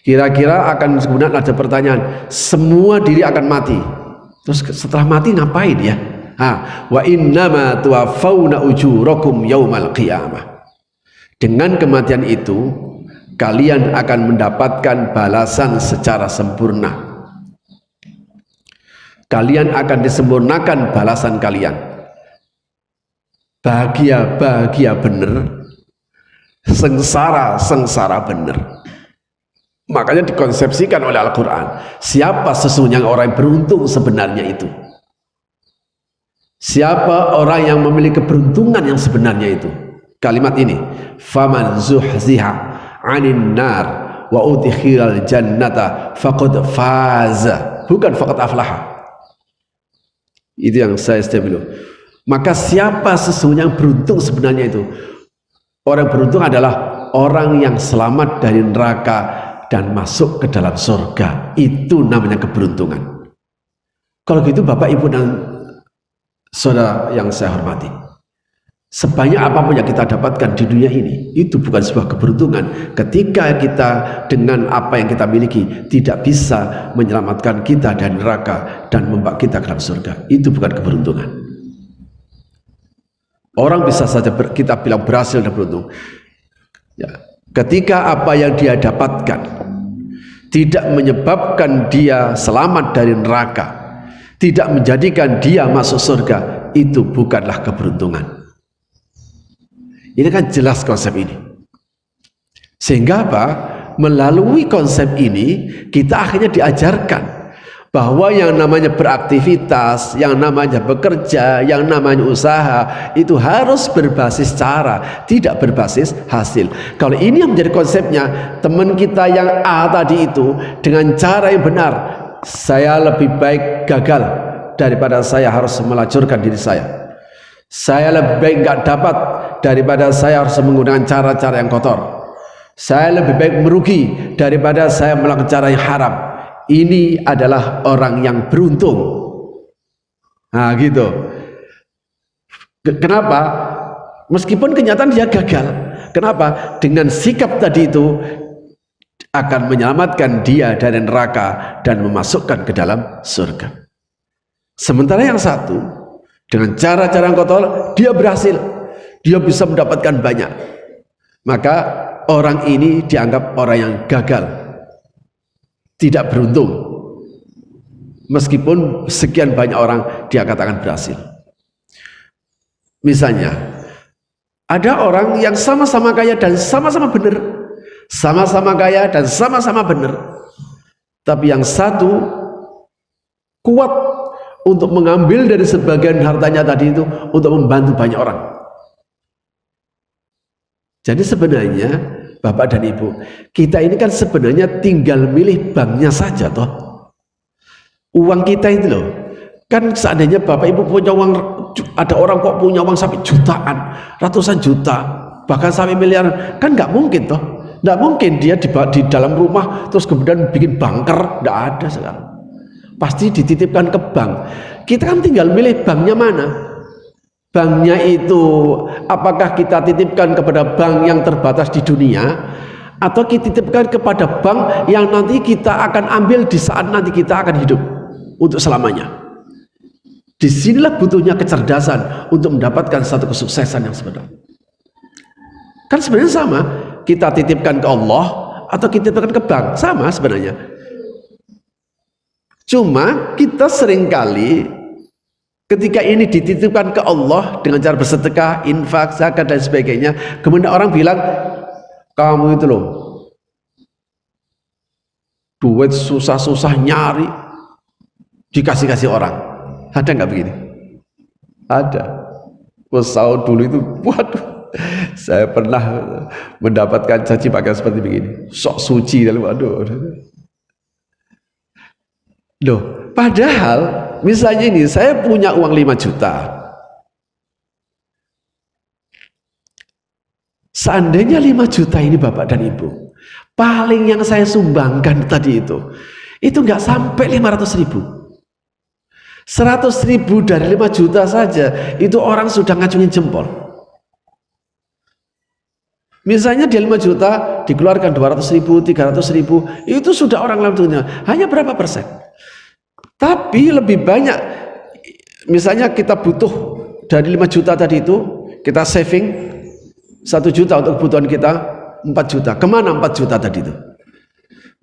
Kira-kira akan kemudian ada pertanyaan, semua diri akan mati. Terus setelah mati ngapain ya? Wa innama tuwaffawna ujurakum yaumal qiyamah. Dengan kematian itu kalian akan mendapatkan balasan secara sempurna. Kalian akan disempurnakan balasan kalian. Bahagia bener, sengsara bener. Makanya dikonsepsikan oleh Al-Quran, siapa sesungguhnya orang yang beruntung sebenarnya itu? Siapa orang yang memiliki keberuntungan yang sebenarnya itu? Kalimat ini, faman zuhziha 'anin nar wa udkhilal jannata faqad faza, bukan faqad aflaha. Itu yang saya istimewa. Maka siapa sesungguhnya yang beruntung sebenarnya itu? Orang beruntung adalah orang yang selamat dari neraka dan masuk ke dalam surga. Itu namanya keberuntungan. Kalau gitu Bapak Ibu dan saudara yang saya hormati, sebanyak apapun yang kita dapatkan di dunia ini, itu bukan sebuah keberuntungan ketika kita dengan apa yang kita miliki tidak bisa menyelamatkan kita dari neraka dan membawa kita ke dalam surga. Itu bukan keberuntungan. Orang bisa saja kita bilang berhasil dan beruntung ya, ketika apa yang dia dapatkan tidak menyebabkan dia selamat dari neraka, tidak menjadikan dia masuk surga, itu bukanlah keberuntungan. Ini kan jelas konsep ini. Sehingga apa? Melalui konsep ini kita akhirnya diajarkan bahwa yang namanya beraktivitas, yang namanya bekerja, yang namanya usaha itu harus berbasis cara, tidak berbasis hasil. Kalau ini yang menjadi konsepnya, teman kita yang A tadi itu dengan cara yang benar, saya lebih baik gagal daripada saya harus melacurkan diri saya. Saya lebih baik nggak dapat daripada saya harus menggunakan cara-cara yang kotor. Saya lebih baik merugi daripada saya melakukan cara yang haram. ini adalah orang yang beruntung. Nah gitu. Kenapa? Meskipun kenyataan dia gagal. Kenapa? Dengan sikap tadi itu akan menyelamatkan dia dari neraka dan memasukkan ke dalam surga. Sementara yang satu, dengan cara-cara yang kotor, dia berhasil. Dia bisa mendapatkan banyak. Maka orang ini dianggap orang yang gagal, tidak beruntung. Meskipun sekian banyak orang dia katakan berhasil. Misalnya, ada orang yang sama-sama kaya dan sama-sama benar, sama-sama kaya dan sama-sama benar, tapi yang satu kuat untuk mengambil dari sebagian hartanya tadi itu untuk membantu banyak orang. Jadi sebenarnya Bapak dan Ibu, kita ini kan sebenarnya tinggal milih banknya saja toh. Uang kita itu loh, kan seandainya Bapak Ibu punya uang, ada orang kok punya uang sampai jutaan, ratusan juta, bahkan sampai miliaran, kan nggak mungkin toh. Nggak mungkin dia di dalam rumah terus kemudian bikin bunker, nggak ada sekarang. Pasti dititipkan ke bank. Kita kan tinggal milih banknya mana. Banknya itu apakah kita titipkan kepada bank yang terbatas di dunia, atau kita titipkan kepada bank yang nanti kita akan ambil di saat nanti kita akan hidup untuk selamanya. Disinilah butuhnya kecerdasan untuk mendapatkan satu kesuksesan yang sebenarnya. Kan sebenarnya sama, kita titipkan ke Allah atau kita titipkan ke bank, sama sebenarnya. Cuma kita seringkali ketika ini dititipkan ke Allah dengan cara bersedekah, infak, zakat dan sebagainya, kemudian orang bilang, kamu itu loh duit susah-susah nyari dikasih-kasih orang. Ada nggak begini? Ada. Pesawat dulu itu, waduh, saya pernah mendapatkan caci maki seperti begini, sok suci dalam, waduh. Loh, padahal misalnya ini saya punya uang 5 juta. Seandainya 5 juta ini Bapak dan Ibu, paling yang saya sumbangkan tadi itu nggak sampai 500.000. 100.000 dari 5 juta saja, itu orang sudah ngacungin jempol. Misalnya di 5 juta dikeluarkan 200.000, 300.000, itu sudah orang ngacungin. Hanya berapa persen? Tapi lebih banyak, misalnya kita butuh dari 5 juta tadi itu, kita saving 1 juta untuk kebutuhan kita, 4 juta. Kemana 4 juta tadi itu?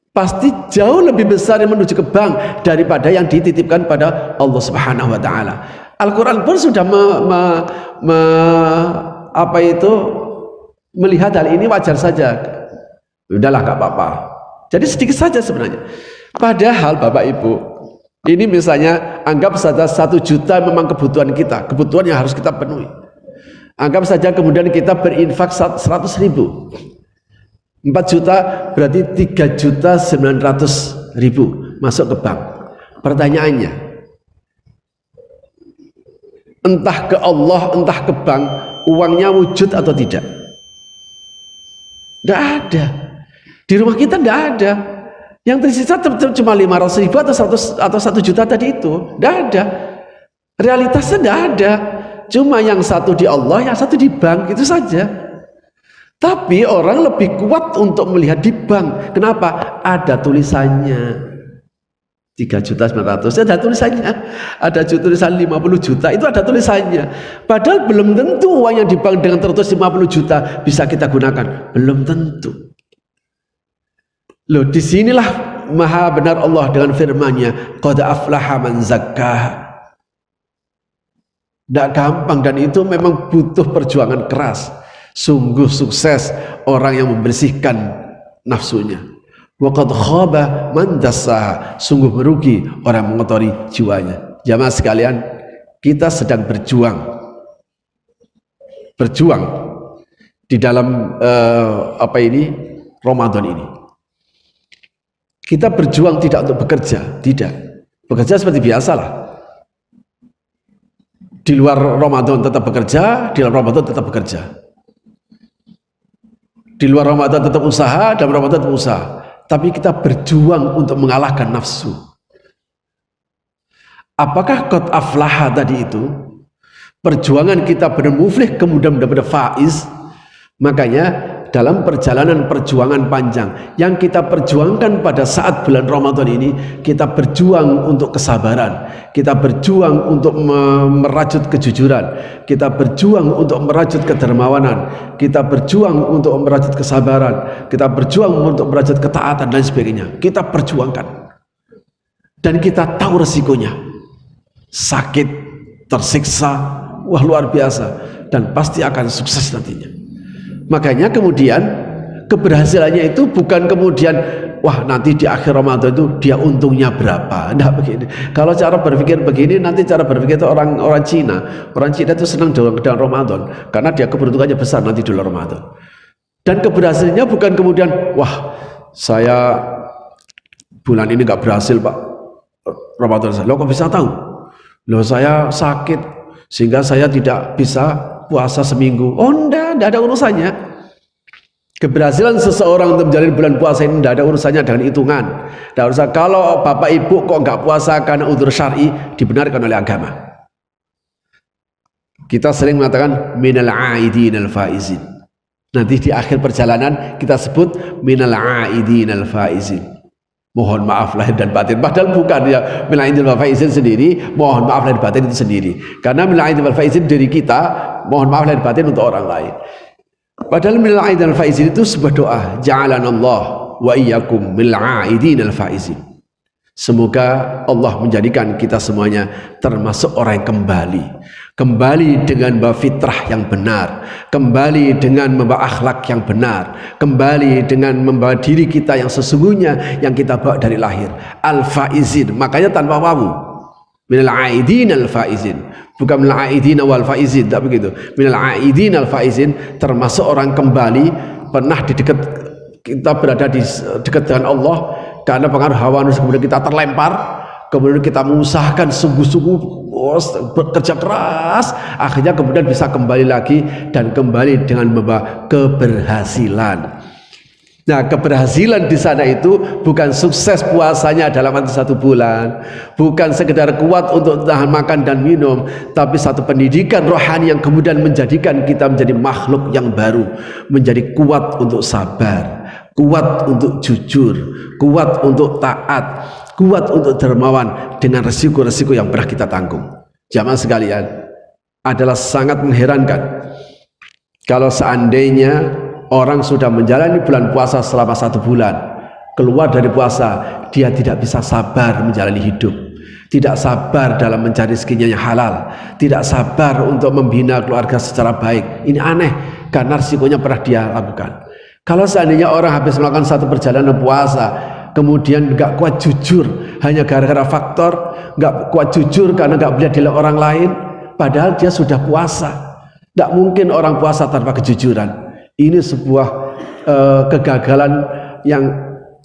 Pasti jauh lebih besar yang menuju ke bank daripada yang dititipkan pada Allah Subhanahu wa Ta'ala. Al-Quran pun sudah melihat hal ini wajar saja. Udahlah, gak apa-apa. Jadi sedikit saja sebenarnya. Padahal Bapak Ibu, ini misalnya anggap saja 1 juta memang kebutuhan kita, kebutuhan yang harus kita penuhi. Anggap saja kemudian kita berinfak 100.000. 4 juta berarti 3.900.000 masuk ke bank. Pertanyaannya, entah ke Allah, entah ke bank, uangnya wujud atau tidak? Tidak ada. Di rumah kita tidak ada. Yang tersisa cuma 500.000 atau 1 juta tadi itu. Tidak ada. Realitasnya tidak ada. Cuma yang satu di Allah, yang satu di bank, itu saja. Tapi orang lebih kuat untuk melihat di bank. Kenapa? Ada tulisannya 3.900.000, ada tulisannya. Ada tulisan 50 juta, itu ada tulisannya. Padahal belum tentu uang yang di bank dengan tertulis 50 juta bisa kita gunakan. Belum tentu. Loh, disinilah maha benar Allah dengan firman-Nya, qad aflaha man zakkaha. Tidak gampang, dan itu memang butuh perjuangan keras. Sungguh sukses orang yang membersihkan nafsunya. Wa qad khaba man dassaha. Sungguh merugi orang yang mengotori jiwanya. Jamaah sekalian, kita sedang berjuang di dalam Ramadan ini. Kita berjuang tidak untuk bekerja, tidak. Bekerja seperti biasalah. Di luar Ramadan tetap bekerja, di dalam Ramadan tetap bekerja. Di luar Ramadan tetap usaha, dalam Ramadan tetap usaha. tapi kita berjuang untuk mengalahkan nafsu. Apakah qad aflaha tadi itu perjuangan kita benar muflih kemudian mendapat faiz? Makanya dalam perjalanan perjuangan panjang yang kita perjuangkan pada saat bulan Ramadan ini, kita berjuang untuk kesabaran, kita berjuang untuk merajut kejujuran, kita berjuang untuk merajut kedermawanan, kita berjuang untuk merajut kesabaran, kita berjuang untuk merajut ketaatan dan sebagainya. Kita perjuangkan dan kita tahu resikonya, sakit, tersiksa, wah luar biasa, dan pasti akan sukses nantinya. Makanya kemudian keberhasilannya itu bukan kemudian wah nanti di akhir Ramadan itu dia untungnya berapa. Nah begini. Kalau cara berpikir begini, nanti cara berpikir itu orang Cina. Orang Cina itu senang dengan Ramadan karena dia keberuntungannya besar nanti di bulan Ramadan. Dan keberhasilannya bukan kemudian wah saya bulan ini nggak berhasil Pak Ramadan saya. Lo kok bisa tahu? Lo saya sakit sehingga saya tidak bisa puasa seminggu. Oh enggak ada urusannya. Keberhasilan seseorang untuk menjalani bulan puasa ini tidak ada urusannya dengan hitungan. Tidak usah kalau bapak ibu kok nggak puasa karena udzur syar'i, dibenarkan oleh agama. Kita sering mengatakan minal aidin al faizin. Nanti di akhir perjalanan kita sebut minal aidin al faizin. Mohon maaf lahir dan batin. Padahal bukan ya, minal aidin wal faizin sendiri, mohon maaf lahir batin itu sendiri. Karena minal aidin wal faizin dari kita, mohon maaf lahir batin untuk orang lain. Padahal minal aidin wal faizin itu sebuah doa. Ja'alanallah wa iyyakum minal aidin wal faizin. Semoga Allah menjadikan kita semuanya termasuk orang yang kembali dengan membawa fitrah yang benar, kembali dengan membawa akhlak yang benar, kembali dengan membawa diri kita yang sesungguhnya yang kita bawa dari lahir. Al-faizin, makanya tanpa wawu. Minal aidin al-faizin, bukan minal aidin wal faizin, tak begitu. Minal aidin al-faizin, termasuk orang kembali, pernah di dekat, kita berada di dekat dengan Allah karena pengaruh hawa nafsu, kemudian kita terlempar, kemudian kita mengusahakan sungguh-sungguh, bekerja keras, akhirnya kemudian bisa kembali lagi dan kembali dengan membawa keberhasilan. Nah, keberhasilan di sana itu bukan sukses puasanya dalam waktu 1 bulan, bukan sekedar kuat untuk tahan makan dan minum, tapi satu pendidikan rohani yang kemudian menjadikan kita menjadi makhluk yang baru, menjadi kuat untuk sabar, kuat untuk jujur, kuat untuk taat, kuat untuk dermawan dengan resiko-resiko yang pernah kita tanggung. Jamaah sekalian, adalah sangat mengherankan kalau seandainya orang sudah menjalani bulan puasa selama 1 bulan, keluar dari puasa, dia tidak bisa sabar menjalani hidup, tidak sabar dalam mencari rezekinya yang halal, tidak sabar untuk membina keluarga secara baik. Ini aneh, karena risikonya pernah dia lakukan. Kalau seandainya orang habis melakukan 1 perjalanan puasa, kemudian nggak kuat jujur hanya gara-gara faktor, nggak kuat jujur karena nggak melihat diri orang lain, padahal dia sudah puasa. Nggak mungkin orang puasa tanpa kejujuran. Ini sebuah kegagalan yang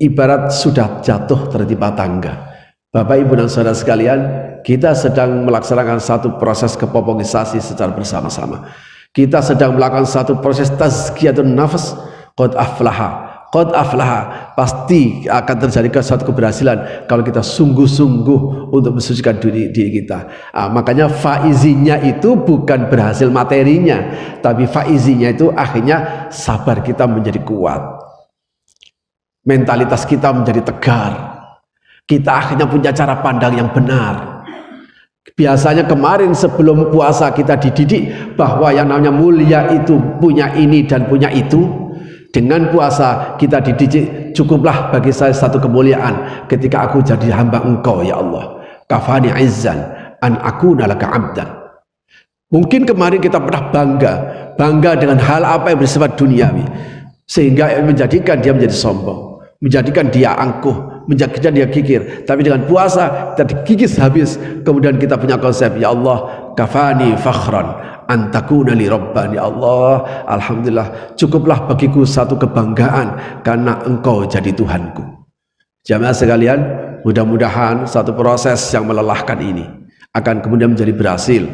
ibarat sudah jatuh tertimpa tangga. Bapak Ibu dan saudara sekalian, kita sedang melaksanakan satu proses kepopogisasi secara bersama-sama. Kita sedang melakukan satu proses tazkiyatun nafas. Qad aflaha, pasti akan terjadi suatu keberhasilan kalau kita sungguh-sungguh untuk mensucikan diri kita. Makanya faizinya itu bukan berhasil materinya, tapi faizinya itu akhirnya sabar kita menjadi kuat, mentalitas kita menjadi tegar, kita akhirnya punya cara pandang yang benar. Biasanya kemarin sebelum puasa kita dididik bahwa yang namanya mulia itu punya ini dan punya itu. Dengan puasa kita dididik, cukuplah bagi saya satu kemuliaan ketika aku jadi hamba Engkau ya Allah. Kafani izzan an akuna laka abdan. Mungkin kemarin kita pernah bangga dengan hal apa yang bersifat duniawi, sehingga menjadikan dia menjadi sombong, menjadikan dia angkuh, menjadikan dia kikir. Tapi dengan puasa kita dikikis habis, kemudian kita punya konsep, ya Allah kafani fakhran antakuna li rabban, ya Allah alhamdulillah cukuplah bagiku satu kebanggaan karena Engkau jadi Tuhanku. Jamaah sekalian, mudah-mudahan satu proses yang melelahkan ini akan kemudian menjadi berhasil,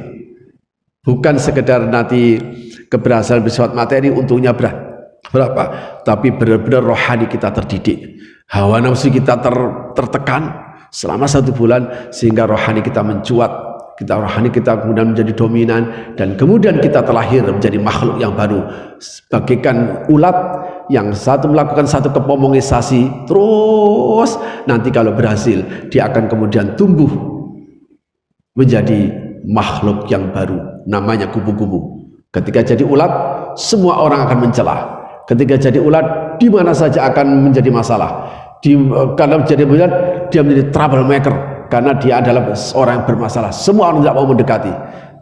bukan sekedar nanti keberhasilan bersifat materi, untungnya Berapa? Tapi benar-benar rohani kita terdidik, hawa nafsu kita tertekan selama 1 bulan, sehingga rohani kita mencuat, rohani kita kemudian menjadi dominan, dan kemudian kita terlahir menjadi makhluk yang baru, bagaikan ulat yang satu melakukan satu kepomongisasi, terus nanti kalau berhasil dia akan kemudian tumbuh menjadi makhluk yang baru, namanya kupu-kupu. Ketika jadi ulat, semua orang akan mencela. Ketika jadi ulat, di mana saja akan menjadi masalah. Karena menjadi ulat, dia menjadi troublemaker, karena dia adalah orang yang bermasalah. Semua orang tidak mau mendekati.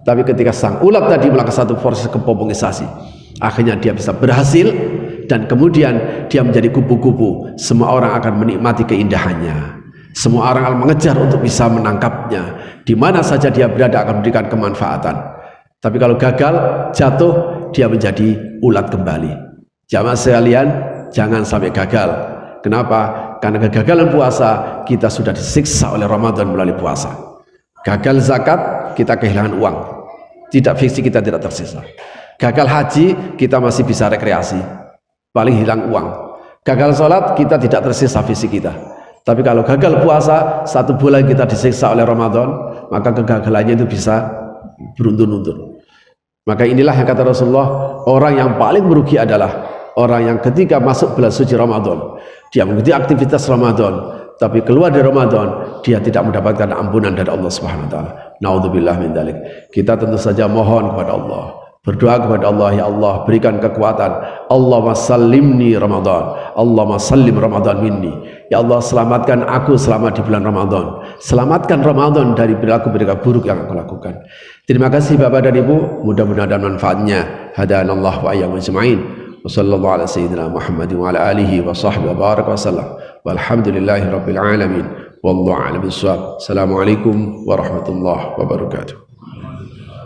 Tapi ketika sang ulat tadi melakukan satu proses kepomongisasi, akhirnya dia bisa berhasil, dan kemudian dia menjadi kupu-kupu. Semua orang akan menikmati keindahannya. Semua orang akan mengejar untuk bisa menangkapnya. Di mana saja dia berada akan memberikan kemanfaatan. Tapi kalau gagal, jatuh, dia menjadi ulat kembali. Jamaah sekalian, jangan sampai gagal. Kenapa? Karena kegagalan puasa, kita sudah disiksa oleh Ramadan melalui puasa. Gagal zakat, kita kehilangan uang. Tidak fiksi, kita tidak tersisa. Gagal haji, kita masih bisa rekreasi, paling hilang uang. Gagal sholat, kita tidak tersisa fisik kita. Tapi kalau gagal puasa, 1 bulan kita disiksa oleh Ramadan, maka kegagalannya itu bisa beruntun-untun. Maka inilah yang kata Rasulullah, orang yang paling merugi adalah orang yang ketika masuk bulan suci Ramadan, dia mengikuti aktivitas Ramadan, tapi keluar dari Ramadan, dia tidak mendapatkan ampunan dari Allah Subhanahu wa taala. Naudzubillah min dzalik. Kita tentu saja mohon kepada Allah, berdoa kepada Allah, ya Allah berikan kekuatan. Allahumma sallimni Ramadan, Allahumma sallim Ramadan minni. Ya Allah, selamatkan aku selama di bulan Ramadan. Selamatkan Ramadan dari perilaku-perilaku buruk yang aku lakukan. Terima kasih Bapak dan Ibu, mudah-mudahan ada manfaatnya. Hadanallahu wa iyyakum ajmain. Wassallallahu ala sayyidina Muhammad wa ala alihi wa sahbihi wa baraka wa sallam. Walhamdulillahi rabbil alamin. Wallahu a'lam bissawab. Assalamualaikum warahmatullahi wabarakatuh.